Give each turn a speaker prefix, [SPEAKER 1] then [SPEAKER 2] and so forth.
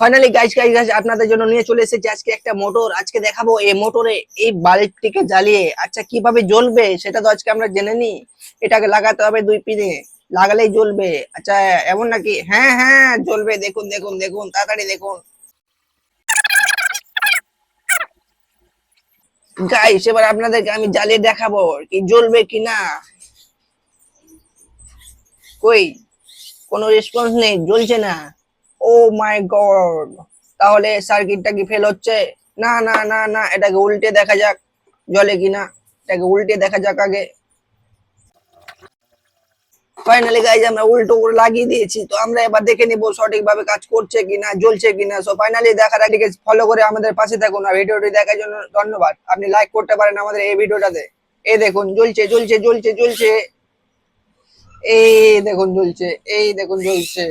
[SPEAKER 1] Finally guys আপনাদের জন্য নিয়ে চলে এসেছি আজকে একটা মোটর। আজকে দেখাবো এই মোটরে এই বাল্বটিকে জ্বালিয়ে আচ্ছা কিভাবে জ্বলবে সেটা তো আজকে আমরা জেনে নিই। এটাকে লাগাতে হবে দুই পিনে, লাগালেই জ্বলবে। আচ্ছা এমন নাকি? হ্যাঁ হ্যাঁ জ্বলবে, দেখুন দেখুন দেখুন, তাড়াতাড়ি দেখুন গাইস। এবার আপনাদেরকে আমি জ্বালিয়ে দেখাবো কি জ্বলবে কিনা। কই কোনো রেসপন্স নেই, জ্বলছে না। ও মাই গড, তাহলে সার্কিটটা কি ফেল হচ্ছে? না না না না, এটাকে উল্টে দেখা যাক জ্বলে কিনা। এটাকে উল্টে দেখা যাক আগে। ফাইনালি গাইজ আমরা উল্টো করে লাগিয়ে দিয়েছি, তো আমরা এবার দেখে নিব সঠিকভাবে কাজ করছে কিনা, জ্বলছে কিনা। সো ফাইনালি দেখার আগে ফলো করে আমাদের পাশে থাকুন। আর ভিডিওটি দেখার জন্য ধন্যবাদ। আপনি লাইক করতে পারেন আমাদের এই ভিডিওটাতে। এই দেখুন জ্বলছে জ্বলছে জ্বলছে জ্বলছে, এই দেখুন জ্বলছে, এই দেখুন জ্বলছে।